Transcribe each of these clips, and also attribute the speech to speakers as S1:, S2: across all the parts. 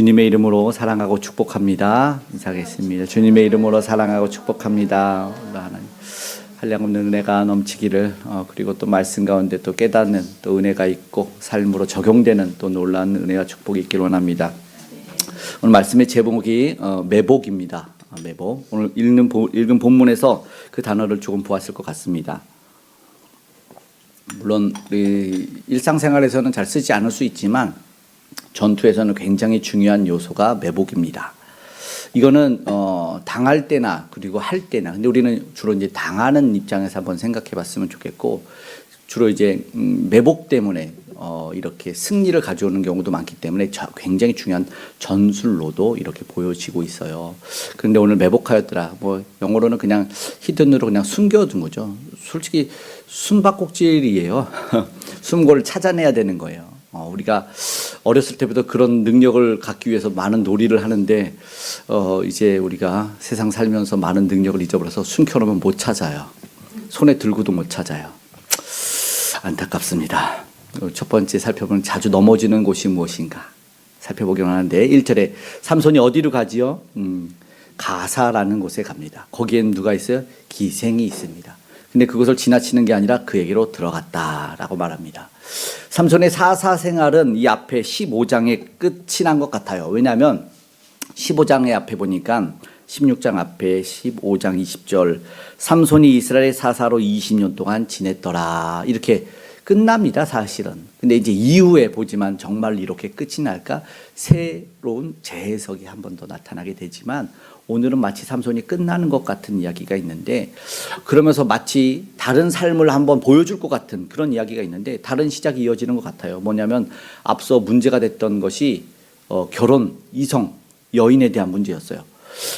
S1: 주님의 이름으로 사랑하고 축복합니다. 인사하겠습니다. 주님의 이름으로 사랑하고 축복합니다. 하나님 한량없는 은혜가 넘치기를 그리고 또 말씀 가운데 또 깨닫는 또 은혜가 있고 삶으로 적용되는 또 놀라운 은혜와 축복이 있기를 원합니다. 오늘 말씀의 제목이 매복입니다. 매복. 오늘 읽은 본문에서 그 단어를 조금 보았을 것 같습니다. 물론 일상생활에서는 잘 쓰지 않을 수 있지만 전투에서는 굉장히 중요한 요소가 매복입니다. 이거는 당할 때나 그리고 할 때나, 근데 우리는 주로 이제 당하는 입장에서 한번 생각해 봤으면 좋겠고, 주로 이제 매복 때문에 이렇게 승리를 가져오는 경우도 많기 때문에 굉장히 중요한 전술로도 이렇게 보여지고 있어요. 그런데 오늘 매복하였더라, 뭐 영어로는 그냥 히든으로 그냥 숨겨둔 거죠. 솔직히 숨바꼭질이에요. 숨고를 찾아내야 되는 거예요. 우리가 어렸을 때부터 그런 능력을 갖기 위해서 많은 놀이를 하는데 이제 우리가 세상 살면서 많은 능력을 잊어버려서 숨겨놓으면 못 찾아요. 손에 들고도 못 찾아요. 안타깝습니다. 첫 번째 살펴보는 자주 넘어지는 곳이 무엇인가 살펴보기로 하는데, 1절에 삼손이 어디로 가지요? 가사라는 곳에 갑니다. 거기엔 누가 있어요? 기생이 있습니다. 근데 그것을 지나치는 게 아니라 그에게로 들어갔다라고 말합니다. 삼손의 사사 생활은 이 앞에 15장의 끝이 난 것 같아요. 왜냐하면 15장의 앞에 보니까 16장 앞에 15장 20절 삼손이 이스라엘의 사사로 20년 동안 지냈더라 이렇게 끝납니다. 사실은. 근데 이제 이후에 보지만 정말 이렇게 끝이 날까 새로운 재해석이 한 번 더 나타나게 되지만, 오늘은 마치 삼손이 끝나는 것 같은 이야기가 있는데, 그러면서 마치 다른 삶을 한번 보여줄 것 같은 그런 이야기가 있는데 다른 시작이 이어지는 것 같아요. 뭐냐면 앞서 문제가 됐던 것이 결혼, 이성, 여인에 대한 문제였어요.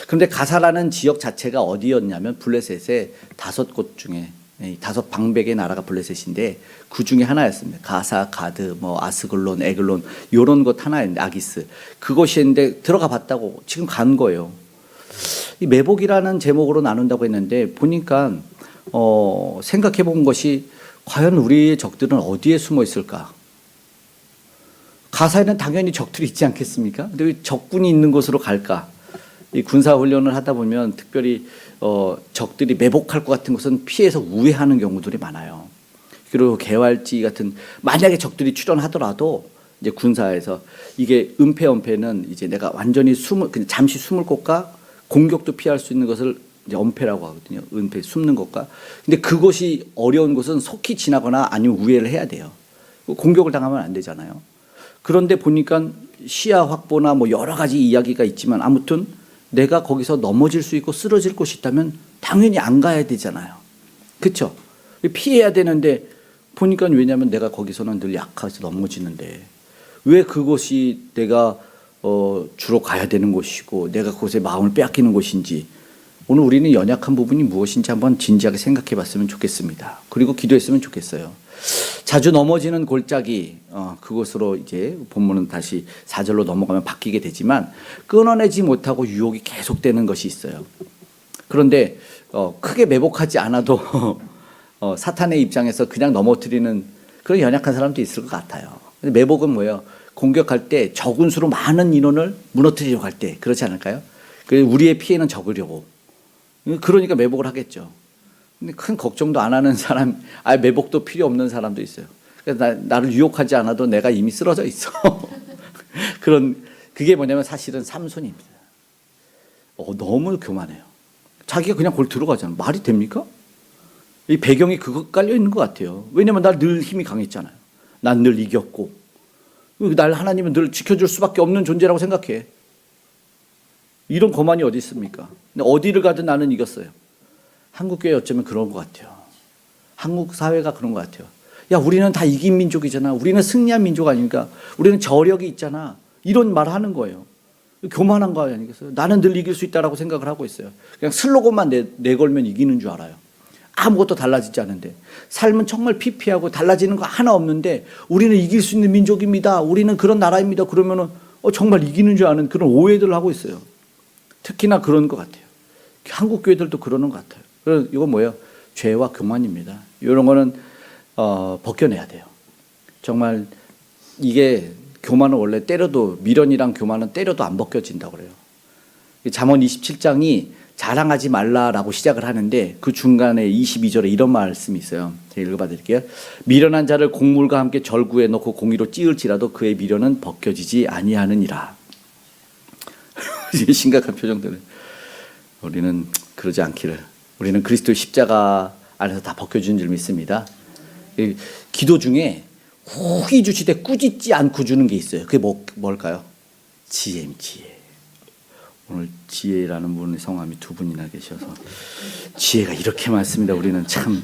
S1: 그런데 가사라는 지역 자체가 어디였냐면 블레셋의 5곳 중에 5 방백의 나라가 블레셋인데 그 중에 하나였습니다. 가사, 가드, 아스글론, 에글론 이런 곳 하나였는데, 아기스 그곳이었는데 들어가 봤다고 지금 간 거예요. 이 매복이라는 제목으로 나눈다고 했는데 보니까 생각해 본 것이 과연 우리의 적들은 어디에 숨어 있을까? 가사에는 당연히 적들이 있지 않겠습니까? 근데 왜 적군이 있는 곳으로 갈까? 이 군사 훈련을 하다 보면 특별히 적들이 매복할 것 같은 것은 피해서 우회하는 경우들이 많아요. 그리고 개활지 같은, 만약에 적들이 출현하더라도 이제 군사에서 이게 은폐는 이제 내가 완전히 잠시 숨을 곳과 공격도 피할 수 있는 것을 이제 엄폐라고 하거든요. 은폐, 숨는 것과. 근데 그것이 어려운 곳은 속히 지나거나 아니면 우회를 해야 돼요. 공격을 당하면 안 되잖아요. 그런데 보니까 시야 확보나 여러 가지 이야기가 있지만 아무튼 내가 거기서 넘어질 수 있고 쓰러질 곳이 있다면 당연히 안 가야 되잖아요. 그렇죠? 피해야 되는데 보니까, 왜냐하면 내가 거기서는 늘 약해서 넘어지는데 왜 그곳이 내가 주로 가야 되는 곳이고 내가 그곳에 마음을 빼앗기는 곳인지, 오늘 우리는 연약한 부분이 무엇인지 한번 진지하게 생각해 봤으면 좋겠습니다. 그리고 기도했으면 좋겠어요. 자주 넘어지는 골짜기, 그것으로 이제 본문은 다시 4절로 넘어가면 바뀌게 되지만 끊어내지 못하고 유혹이 계속되는 것이 있어요. 그런데 크게 매복하지 않아도 사탄의 입장에서 그냥 넘어뜨리는 그런 연약한 사람도 있을 것 같아요. 근데 매복은 뭐예요? 공격할 때 적은 수로 많은 인원을 무너뜨리려고 할 때, 그렇지 않을까요? 우리의 피해는 적으려고. 그러니까 매복을 하겠죠. 근데 큰 걱정도 안 하는 사람, 매복도 필요 없는 사람도 있어요. 그래서 나를 유혹하지 않아도 내가 이미 쓰러져 있어. 그게 뭐냐면 사실은 삼손입니다. 너무 교만해요. 자기가 그냥 거기 들어가잖아요. 말이 됩니까? 이 배경이 그거 깔려 있는 것 같아요. 왜냐면 난 늘 힘이 강했잖아요. 난 늘 이겼고. 날 하나님은 늘 지켜줄 수밖에 없는 존재라고 생각해. 이런 거만이 어디 있습니까? 근데 어디를 가든 나는 이겼어요. 한국교회 어쩌면 그런 것 같아요. 한국 사회가 그런 것 같아요. 야, 우리는 다 이긴 민족이잖아. 우리는 승리한 민족 아닙니까? 우리는 저력이 있잖아. 이런 말 하는 거예요. 교만한 거 아니겠어요? 나는 늘 이길 수 있다라고 생각을 하고 있어요. 그냥 슬로건만 내걸면 이기는 줄 알아요. 아무것도 달라지지 않은데, 삶은 정말 피폐하고 달라지는 거 하나 없는데 우리는 이길 수 있는 민족입니다. 우리는 그런 나라입니다. 그러면은 정말 이기는 줄 아는 그런 오해들을 하고 있어요. 특히나 그런 것 같아요. 한국 교회들도 그러는 것 같아요. 그래서 이건 뭐예요? 죄와 교만입니다. 이런 거는 벗겨내야 돼요. 정말 이게 교만은 원래 때려도, 미련이랑 교만은 때려도 안 벗겨진다고 그래요. 잠언 27장이 자랑하지 말라라고 시작을 하는데 그 중간에 22절에 이런 말씀이 있어요. 제가 읽어봐 드릴게요. 미련한 자를 곡물과 함께 절구에 넣고 공의로 찌을지라도 그의 미련은 벗겨지지 아니하느니라. 심각한 표정들을. 우리는 그러지 않기를. 우리는 그리스도의 십자가 안에서 다 벗겨준 줄 믿습니다. 기도 중에 후히 주시되 꾸짖지 않고 주는 게 있어요. 그게 뭘까요? 지혜입니다. 지혜. 오늘 지혜라는 분의 성함이 두 분이나 계셔서 지혜가 이렇게 많습니다. 우리는 참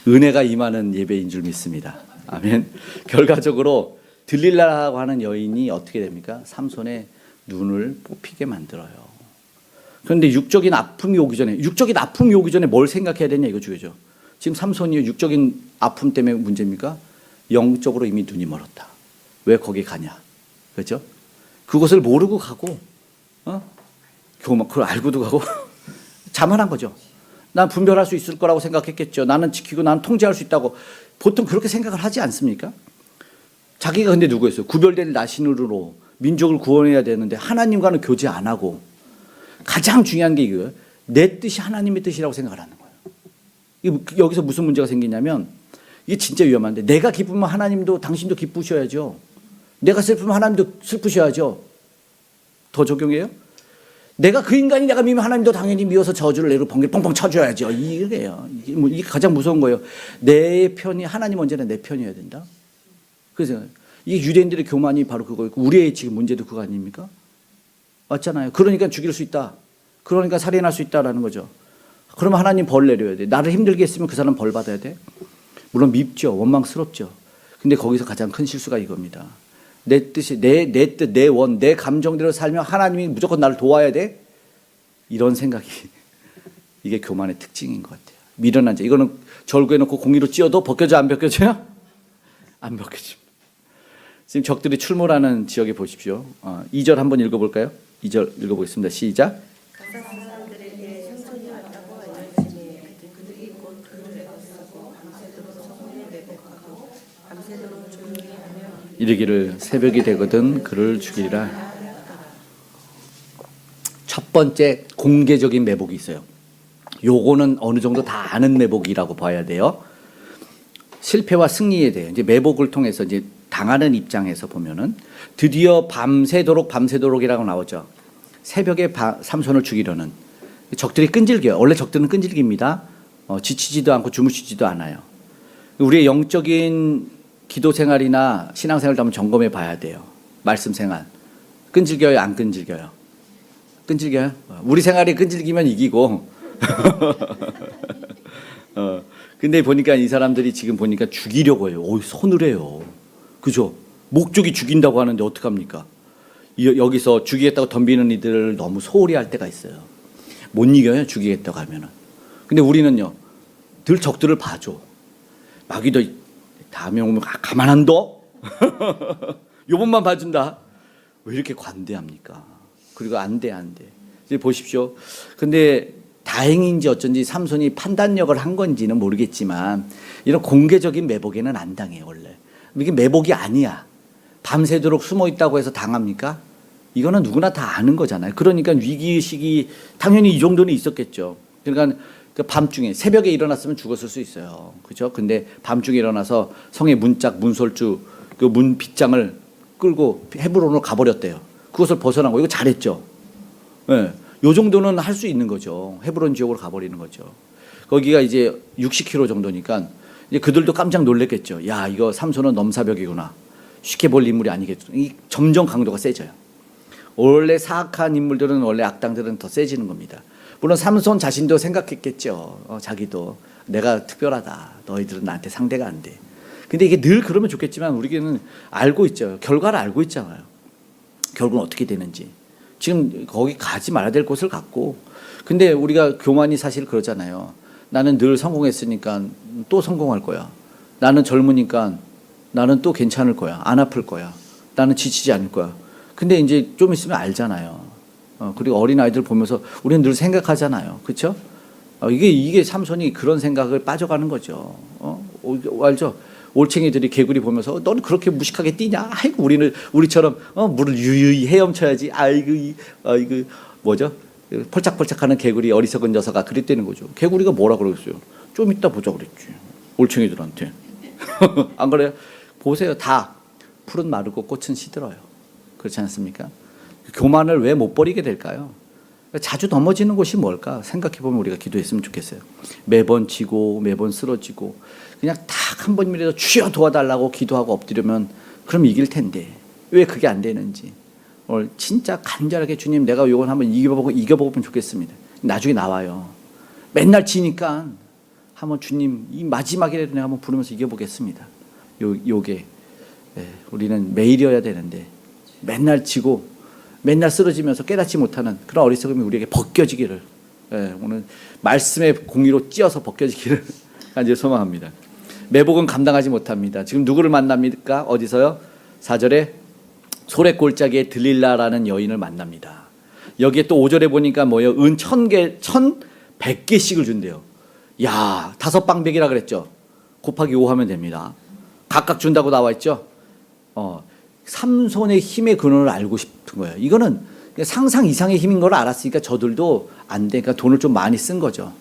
S1: 은혜가 임하는 예배인 줄 믿습니다. 아멘. 결과적으로 들릴라라고 하는 여인이 어떻게 됩니까? 삼손의 눈을 뽑히게 만들어요. 그런데 육적인 아픔이 오기 전에 뭘 생각해야 되냐 이거죠. 지금 삼손이 육적인 아픔 때문에 문제입니까? 영적으로 이미 눈이 멀었다. 왜 거기 가냐? 그렇죠? 그것을 모르고 가고, 그걸 알고도 가고 자만한 거죠. 난 분별할 수 있을 거라고 생각했겠죠. 나는 지키고 나는 통제할 수 있다고 보통 그렇게 생각을 하지 않습니까? 자기가 근데 누구였어요? 구별될 나신으로 민족을 구원해야 되는데 하나님과는 교제 안 하고 가장 중요한 게 이거예요. 내 뜻이 하나님의 뜻이라고 생각을 하는 거예요. 여기서 무슨 문제가 생기냐면 이게 진짜 위험한데 내가 기쁘면 하나님도 당신도 기쁘셔야죠. 내가 슬프면 하나님도 슬프셔야죠. 더 적용해요? 내가 그 인간이 내가 미우면 하나님도 당연히 미워서 저주를 내고 번개를 뻥뻥 쳐줘야죠. 이게요. 이게 가장 무서운 거예요. 내 편이 하나님 언제나 내 편이어야 된다. 그래서 이게 유대인들의 교만이 바로 그거였고 우리의 지금 문제도 그거 아닙니까? 맞잖아요. 그러니까 죽일 수 있다. 그러니까 살인할 수 있다라는 거죠. 그러면 하나님 벌 내려야 돼. 나를 힘들게 했으면 그 사람 벌 받아야 돼. 물론 밉죠. 원망스럽죠. 근데 거기서 가장 큰 실수가 이겁니다. 내 뜻이 내 뜻, 내 원, 내 감정대로 살면 하나님이 무조건 나를 도와야 돼. 이런 생각이 이게 교만의 특징인 것 같아요. 미련한 자. 이거는 절구에 놓고 공의로 찧어도 벗겨져 안 벗겨져요? 안 벗겨집니다. 지금 적들이 출몰하는 지역에 보십시오. 2절 한번 읽어볼까요? 2절 읽어보겠습니다. 시작. 이르기를 새벽이 되거든 그를 죽이리라. 첫 번째 공개적인 매복이 있어요. 요거는 어느 정도 다 아는 매복이라고 봐야 돼요. 실패와 승리에 대해 이제 매복을 통해서 이제 당하는 입장에서 보면은 드디어 밤새도록이라고 나오죠. 새벽에 삼손을 죽이려는 적들이 끈질겨요. 원래 적들은 끈질깁니다. 지치지도 않고 주무시지도 않아요. 우리의 영적인 기도 생활이나 신앙 생활도 한번 점검해 봐야 돼요. 말씀 생활. 끈질겨요? 안 끈질겨요? 끈질겨요? 우리 생활이 끈질기면 이기고. 근데 보니까 이 사람들이 지금 보니까 죽이려고 해요. 서늘해요. 그죠? 목적이 죽인다고 하는데 어떡합니까? 여기서 죽이겠다고 덤비는 이들을 너무 소홀히 할 때가 있어요. 못 이겨요, 죽이겠다고 하면은. 근데 우리는요, 늘 적들을 봐줘. 마귀도 다음에 오면 가만 안 둬? 요번만 봐준다. 왜 이렇게 관대합니까? 그리고 안 돼. 이제 보십시오. 근데 다행인지 어쩐지 삼손이 판단력을 한 건지는 모르겠지만 이런 공개적인 매복에는 안 당해요, 원래. 이게 매복이 아니야. 밤새도록 숨어 있다고 해서 당합니까? 이거는 누구나 다 아는 거잖아요. 그러니까 위기의식이 당연히 이 정도는 있었겠죠. 그러니까 그 밤중에 새벽에 일어났으면 죽었을 수 있어요. 그죠? 근데 밤중에 일어나서 성의 문짝, 문설주, 그 문 빗장을 끌고 헤브론으로 가버렸대요. 그것을 벗어난 거. 이거 잘했죠. 예. 요 정도는 할 수 있는 거죠. 헤브론 지역으로 가버리는 거죠. 거기가 이제 60km 정도니까 이제 그들도 깜짝 놀랐겠죠. 야, 이거 삼손은 넘사벽이구나. 쉽게 볼 인물이 아니겠죠. 점점 강도가 세져요. 원래 사악한 인물들은 원래 악당들은 더 세지는 겁니다. 물론 삼손 자신도 생각했겠죠. 자기도 내가 특별하다. 너희들은 나한테 상대가 안 돼. 근데 이게 늘 그러면 좋겠지만 우리는 알고 있죠. 결과를 알고 있잖아요. 결국은 어떻게 되는지. 지금 거기 가지 말아야 될 곳을 갔고. 근데 우리가 교만이 사실 그러잖아요. 나는 늘 성공했으니까 또 성공할 거야. 나는 젊으니까 나는 또 괜찮을 거야. 안 아플 거야. 나는 지치지 않을 거야. 근데 이제 좀 있으면 알잖아요. 그리고 어린아이들 보면서 우리는 늘 생각하잖아요. 그렇죠? 이게 삼손이 그런 생각을 빠져가는 거죠. 알죠? 올챙이들이 개구리 보면서 너는 그렇게 무식하게 뛰냐? 아이고 우리처럼 물을 유유히 헤엄쳐야지. 아이고 뭐죠? 펄짝펄짝하는 개구리 어리석은 녀석아 그랬다는 거죠. 개구리가 뭐라 그러겠어요? 좀 이따 보자 그랬지. 올챙이들한테. 안 그래요? 보세요. 다 풀은 마르고 꽃은 시들어요. 그렇지 않습니까? 교만을 왜 못 버리게 될까요? 자주 넘어지는 곳이 뭘까? 생각해보면 우리가 기도했으면 좋겠어요. 매번 지고 매번 쓰러지고 그냥 딱 한 번이라도 주여 도와달라고 기도하고 엎드리면 그럼 이길 텐데 왜 그게 안 되는지 오늘 진짜 간절하게 주님 내가 이걸 한번 이겨보면 좋겠습니다. 나중에 나와요. 맨날 지니까 한번 주님 이 마지막이라도 내가 한번 부르면서 이겨보겠습니다. 요게 우리는 매일이어야 되는데 맨날 지고 맨날 쓰러지면서 깨닫지 못하는 그런 어리석음이 우리에게 벗겨지기를 오늘 말씀의 공의로 찧어서 벗겨지기를 간절히 소망합니다. 매복은 감당하지 못합니다. 지금 누구를 만납니까? 어디서요? 4절에 소래골짜기에 들릴라라는 여인을 만납니다. 여기에 또 5절에 보니까 뭐예요? 은 1,000개, 1,100개씩을 준대요. 야, 5방백이라 그랬죠? 곱하기 5 하면 됩니다. 각각 준다고 나와 있죠? 삼손의 힘의 근원을 알고 싶은 거예요. 이거는 상상 이상의 힘인 걸 알았으니까 저들도 안 되니까 돈을 좀 많이 쓴 거죠.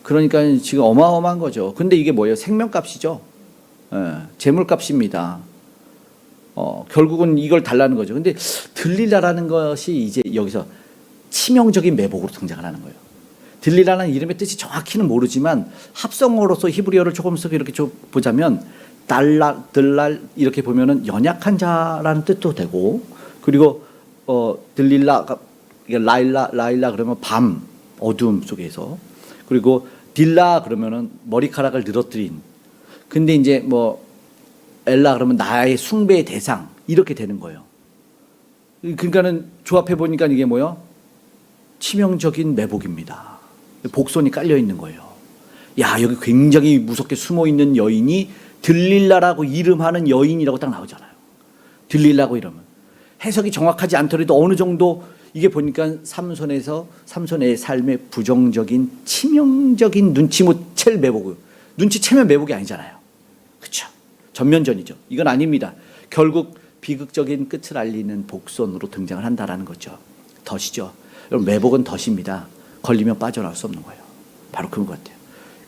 S1: 그러니까 지금 어마어마한 거죠. 근데 이게 뭐예요? 생명값이죠. 재물값입니다. 결국은 이걸 달라는 거죠. 근데 들릴라라는 것이 이제 여기서 치명적인 매복으로 등장을 하는 거예요. 들릴라라는 이름의 뜻이 정확히는 모르지만 합성어로서 히브리어를 조금씩 이렇게 좀 보자면 들랄 이렇게 보면은 연약한 자라는 뜻도 되고 그리고 들릴라가 라일라 그러면 밤 어두움 속에서 그리고 딜라 그러면은 머리카락을 늘어뜨린 근데 이제 뭐 엘라 그러면 나의 숭배의 대상 이렇게 되는 거예요. 그러니까는 조합해 보니까 이게 뭐요? 치명적인 매복입니다. 복선이 깔려 있는 거예요. 야 여기 굉장히 무섭게 숨어 있는 여인이 들릴라라고 이름하는 여인이라고 딱 나오잖아요. 들릴라고 이러면 해석이 정확하지 않더라도 어느 정도 이게 보니까 삼손의 삶의 부정적인 치명적인 눈치 못 챌 매복 눈치채면 매복이 아니잖아요. 그렇죠? 전면전이죠. 이건 아닙니다. 결국 비극적인 끝을 알리는 복선으로 등장을 한다라는 거죠. 덫이죠. 여러분 매복은 덫입니다. 걸리면 빠져나올 수 없는 거예요. 바로 그런 것 같아요.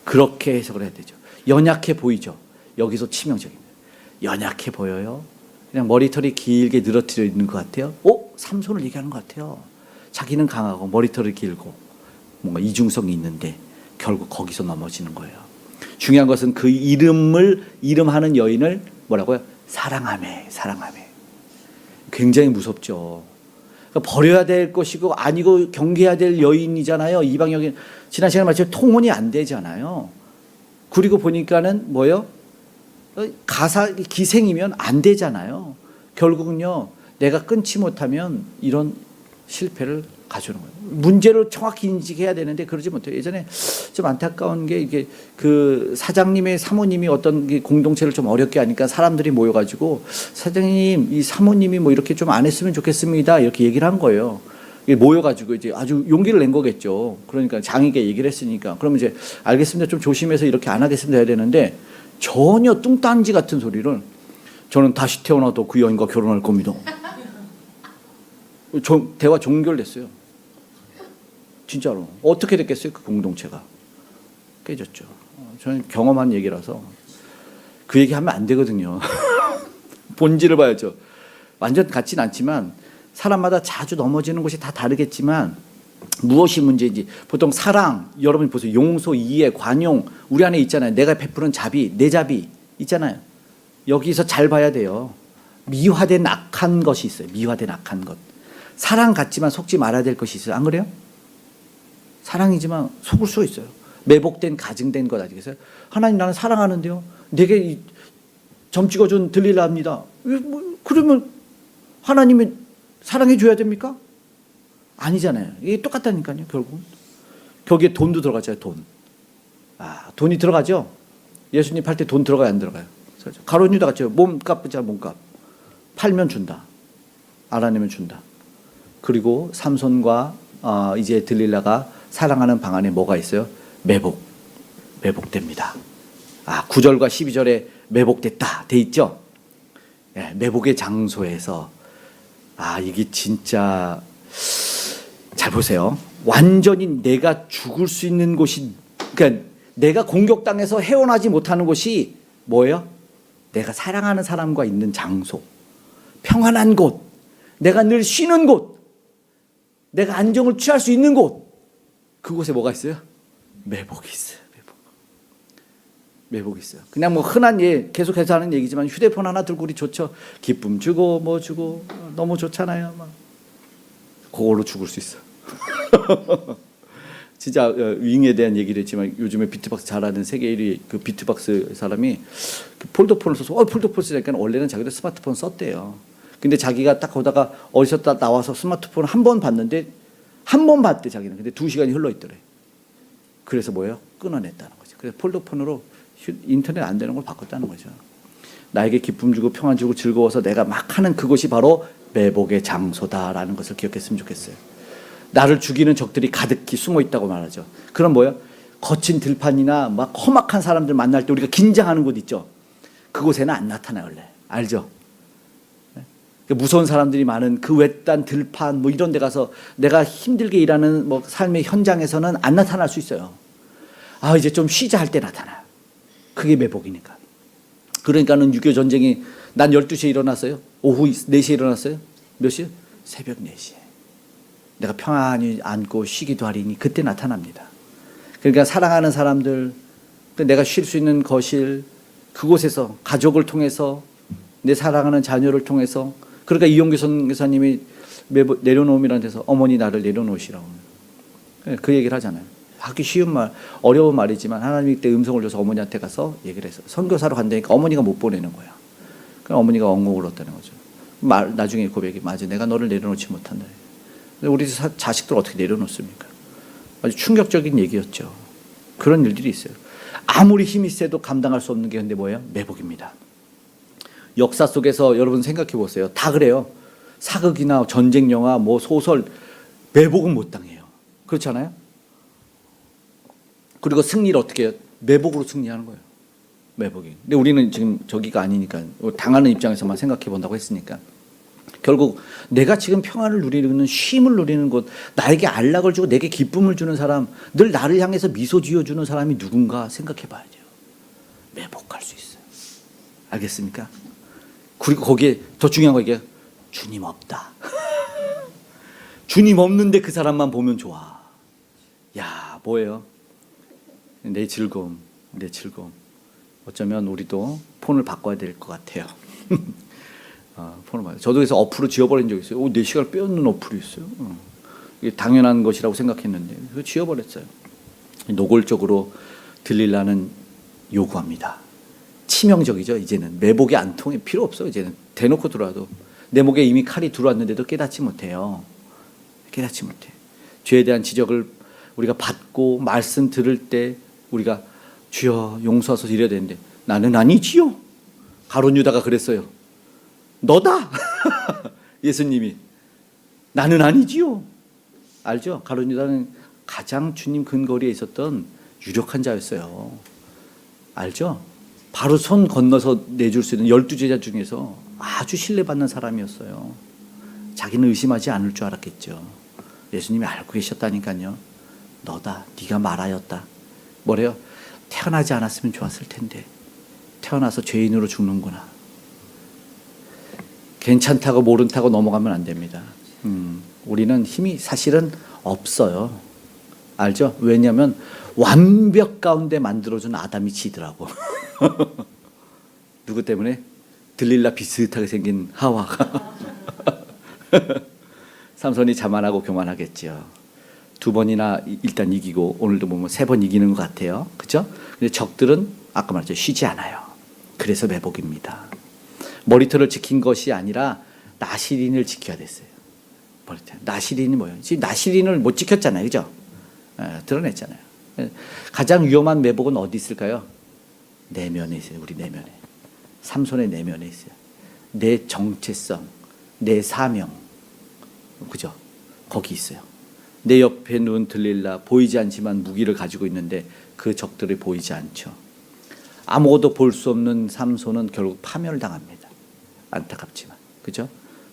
S1: 그렇게 해석을 해야 되죠. 연약해 보이죠. 여기서 치명적인 거예요. 연약해 보여요. 그냥 머리털이 길게 늘어뜨려 있는 것 같아요. 삼손을 얘기하는 것 같아요. 자기는 강하고 머리털이 길고 뭔가 이중성이 있는데 결국 거기서 넘어지는 거예요. 중요한 것은 그 이름하는 여인을 뭐라고요? 사랑하매. 굉장히 무섭죠. 그러니까 버려야 될 것이고 아니고 경계해야 될 여인이잖아요. 이방 여인. 지난 시간에 말씀 통혼이 안 되잖아요. 그리고 보니까는 뭐요? 기생이면 안 되잖아요. 결국은요, 내가 끊지 못하면 이런 실패를 가져오는 거예요. 문제를 정확히 인식해야 되는데 그러지 못해요. 예전에 좀 안타까운 게 이게 그 사장님의 사모님이 어떤 공동체를 좀 어렵게 하니까 사람들이 모여가지고 사장님, 이 사모님이 뭐 이렇게 좀 안 했으면 좋겠습니다. 이렇게 얘기를 한 거예요. 모여가지고 이제 아주 용기를 낸 거겠죠. 그러니까 장에게 얘기를 했으니까. 그러면 이제 알겠습니다. 좀 조심해서 이렇게 안 하겠습니다. 해야 되는데 전혀 뚱딴지 같은 소리를 저는 다시 태어나도 그 여인과 결혼할 겁니다. 대화 종결됐어요. 진짜로. 어떻게 됐겠어요? 그 공동체가. 깨졌죠. 저는 경험한 얘기라서 그 얘기하면 안 되거든요. 본질을 봐야죠. 완전 같진 않지만 사람마다 자주 넘어지는 곳이 다 다르겠지만 무엇이 문제인지 보통 사랑, 여러분 보세요. 용서, 이해, 관용 우리 안에 있잖아요. 내가 베푸는 자비, 내 자비 있잖아요. 여기서 잘 봐야 돼요. 미화된 악한 것이 있어요. 미화된 악한 것. 사랑 같지만 속지 말아야 될 것이 있어요. 안 그래요? 사랑이지만 속을 수 있어요. 매복된 가증된 것 아니겠어요? 하나님 나는 사랑하는데요. 내게 점 찍어준 들릴라 합니다. 그러면 하나님이 사랑해 줘야 됩니까? 아니잖아요. 이게 똑같다니까요. 결국 거기에 돈도 들어가죠. 돈. 돈이 들어가죠. 예수님 팔 때 돈 들어가요, 안 들어가요? 가론 유다 같죠. 몸값이자 몸값. 팔면 준다. 알아내면 준다. 그리고 삼손과 이제 들릴라가 사랑하는 방 안에 뭐가 있어요? 매복됩니다. 9절과 12절에 매복됐다 돼 있죠. 예, 매복의 장소에서 이게 진짜 잘 보세요. 완전히 내가 죽을 수 있는 곳이, 그러니까 내가 공격당해서 헤어나지 못하는 곳이 뭐예요? 내가 사랑하는 사람과 있는 장소, 평안한 곳, 내가 늘 쉬는 곳, 내가 안정을 취할 수 있는 곳, 그곳에 뭐가 있어요? 매복이 있어요. 매복이 있어요. 그냥 뭐 흔한 계속해서 하는 얘기지만 휴대폰 하나 들고 우리 좋죠. 기쁨 주고 뭐 주고 너무 좋잖아요. 막 그걸로 죽을 수 있어. 진짜 윙에 대한 얘기를 했지만 요즘에 비트박스 잘하는 세계 1위 그 비트박스 사람이 그 폴더폰을 써서 폴더폰 쓰니까 원래는 자기도 스마트폰 썼대요. 근데 자기가 딱 거다가 어디서 딱 나와서 스마트폰 한 번 봤는데 한 번 봤대 자기는. 근데 2시간이 흘러 있더래. 그래서 뭐예요? 끊어냈다는 거죠. 그래서 폴더폰으로 인터넷 안 되는 걸 바꿨다는 거죠. 나에게 기쁨 주고 평안 주고 즐거워서 내가 막 하는 그것이 바로 매복의 장소다라는 것을 기억했으면 좋겠어요. 나를 죽이는 적들이 가득히 숨어 있다고 말하죠. 그럼 뭐예요? 거친 들판이나 막 험악한 사람들 만날 때 우리가 긴장하는 곳 있죠. 그곳에는 안 나타나요 원래. 알죠? 무서운 사람들이 많은 그 외딴 들판 뭐 이런 데 가서 내가 힘들게 일하는 뭐 삶의 현장에서는 안 나타날 수 있어요. 이제 좀 쉬자 할 때 나타나요. 그게 매복이니까. 그러니까는 6.25 전쟁이 난 12시에 일어났어요. 오후 4시에 일어났어요. 몇 시에? 새벽 4시에. 내가 평안히 앉고 쉬기도 하리니 그때 나타납니다. 그러니까 사랑하는 사람들, 내가 쉴 수 있는 거실, 그곳에서 가족을 통해서 내 사랑하는 자녀를 통해서, 그러니까 이용규 선교사님이 내려놓음이라는 데서 어머니 나를 내려놓으시라고 그 얘기를 하잖아요. 하기 쉬운 말, 어려운 말이지만 하나님이 그때 음성을 줘서 어머니한테 가서 얘기를 했어. 선교사로 간다니까 어머니가 못 보내는 거야. 그럼 어머니가 엉엉 울었다는 거죠. 나중에 고백이 맞아. 내가 너를 내려놓지 못한다. 우리 자식들 어떻게 내려놓습니까? 아주 충격적인 얘기였죠. 그런 일들이 있어요. 아무리 힘이 세도 감당할 수 없는 게 근데 뭐예요? 매복입니다. 역사 속에서 여러분 생각해 보세요. 다 그래요. 사극이나 전쟁 영화, 뭐 소설, 매복은 못 당해요. 그렇지 않아요? 그리고 승리를 어떻게 해요? 매복으로 승리하는 거예요. 매복이. 근데 우리는 지금 저기가 아니니까 당하는 입장에서만 생각해 본다고 했으니까 결국 내가 지금 평안을 누리는 쉼을 누리는 곳, 나에게 안락을 주고 내게 기쁨을 주는 사람, 늘 나를 향해서 미소 지어주는 사람이 누군가 생각해 봐야 돼요. 매복할 수 있어요. 알겠습니까? 그리고 거기에 더 중요한 거 이게 주님 없다. 주님 없는데 그 사람만 보면 좋아. 야, 뭐예요? 내 즐거움, 내 즐거움. 어쩌면 우리도 폰을 바꿔야 될 것 같아요. 폰을 봐요. 저도 그래서 어플을 지워버린 적이 있어요. 내 시간을 빼앗는 어플이 있어요. 이게 당연한 것이라고 생각했는데 그거 지워버렸어요. 노골적으로 들리려는 요구합니다. 치명적이죠. 이제는 매복이 안 통해 필요 없어요. 이제는 대놓고 들어와도 내 목에 이미 칼이 들어왔는데도 깨닫지 못해요. 깨닫지 못해. 죄에 대한 지적을 우리가 받고 말씀 들을 때 우리가 주여 용서하소서 이래야 되는데 나는 아니지요. 가룟 유다가 그랬어요. 너다. 예수님이 나는 아니지요. 알죠? 가룟 유다는 가장 주님 근거리에 있었던 유력한 자였어요. 알죠? 바로 손 건너서 내줄 수 있는 12제자 중에서 아주 신뢰받는 사람이었어요. 자기는 의심하지 않을 줄 알았겠죠. 예수님이 알고 계셨다니까요. 너다. 네가 말하였다. 뭐래요? 태어나지 않았으면 좋았을 텐데 태어나서 죄인으로 죽는구나. 괜찮다고 모른다고 넘어가면 안 됩니다. 우리는 힘이 사실은 없어요. 알죠? 왜냐하면 완벽 가운데 만들어준 아담이 지더라고. 누구 때문에? 들릴라 비슷하게 생긴 하와가. 삼손이 자만하고 교만하겠죠. 2번이나 일단 이기고 오늘도 보면 3번 이기는 것 같아요. 그렇죠? 근데 적들은 아까 말했죠. 쉬지 않아요. 그래서 매복입니다. 머리털을 지킨 것이 아니라 나시린을 지켜야 됐어요. 머리털. 나시린이 뭐예요? 지금 나시린을 못 지켰잖아요. 그죠? 드러냈잖아요. 가장 위험한 매복은 어디 있을까요? 내면에 있어요. 우리 내면에. 삼손의 내면에 있어요. 내 정체성, 내 사명. 그죠? 거기 있어요. 내 옆에 누운 들릴라 보이지 않지만 무기를 가지고 있는데 그 적들이 보이지 않죠. 아무것도 볼 수 없는 삼손은 결국 파멸당합니다. 안타깝지만. 그죠?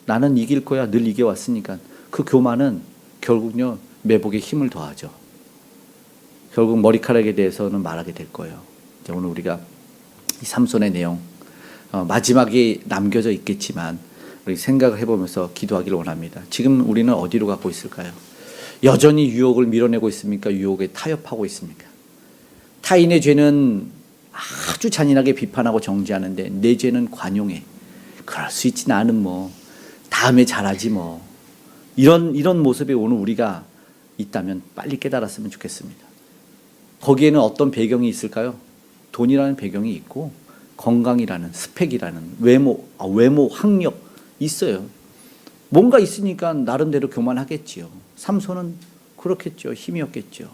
S1: 나는 이길 거야. 늘 이겨왔으니까. 그 교만은 결국요, 매복에 힘을 더하죠. 결국 머리카락에 대해서는 말하게 될 거예요. 이제 오늘 우리가 이 삼손의 내용, 마지막에 남겨져 있겠지만, 우리 생각을 해보면서 기도하기를 원합니다. 지금 우리는 어디로 가고 있을까요? 여전히 유혹을 밀어내고 있습니까? 유혹에 타협하고 있습니까? 타인의 죄는 아주 잔인하게 비판하고 정죄하는데 내 죄는 관용해. 그럴 수 있지, 나는 뭐 다음에 잘하지 뭐. 이런 모습에 오늘 우리가 있다면 빨리 깨달았으면 좋겠습니다. 거기에는 어떤 배경이 있을까요? 돈이라는 배경이 있고 건강이라는, 스펙이라는, 외모, 학력 있어요. 뭔가 있으니까 나름대로 교만하겠지요. 삼손은 그렇겠죠. 힘이었겠죠.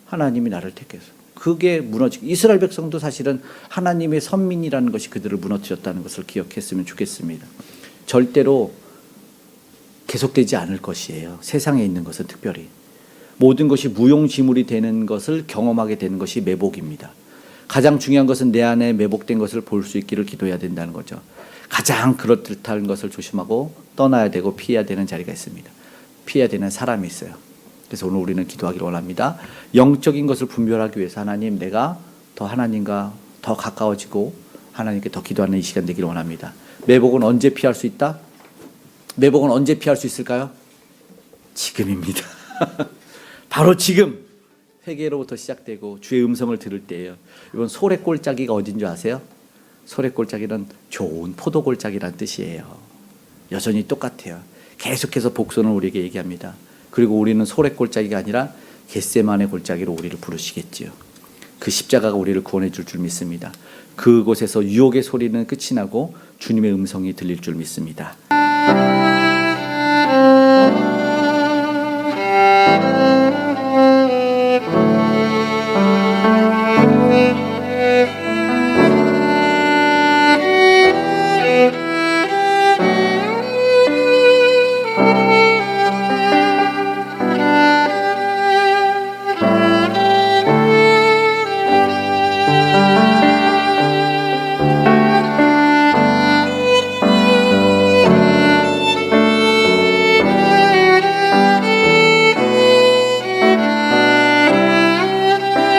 S1: 하나님이 나를 택해서. 그게 무너지고, 이스라엘 백성도 사실은 하나님의 선민이라는 것이 그들을 무너뜨렸다는 것을 기억했으면 좋겠습니다. 절대로 계속되지 않을 것이에요. 세상에 있는 것은 특별히. 모든 것이 무용지물이 되는 것을 경험하게 되는 것이 매복입니다. 가장 중요한 것은 내 안에 매복된 것을 볼 수 있기를 기도해야 된다는 거죠. 가장 그렇듯한 것을 조심하고 떠나야 되고 피해야 되는 자리가 있습니다. 피해야 되는 사람이 있어요. 그래서 오늘 우리는 기도하기를 원합니다. 영적인 것을 분별하기 위해서 하나님, 내가 더 하나님과 더 가까워지고 하나님께 더 기도하는 이 시간 되기를 원합니다. 매복은 언제 피할 수 있다? 매복은 언제 피할 수 있을까요? 지금입니다. 바로 지금 회개로부터 시작되고 주의 음성을 들을 때예요. 이번 소래골짜기가 어딘 줄 아세요? 소래골짜기는 좋은 포도골짜기란 뜻이에요. 여전히 똑같아요. 계속해서 복선을 우리에게 얘기합니다. 그리고 우리는 소래골짜기가 아니라 겟세마네 골짜기로 우리를 부르시겠지요. 그 십자가가 우리를 구원해 줄 줄 믿습니다. 그곳에서 유혹의 소리는 끝이 나고 주님의 음성이 들릴 줄 믿습니다.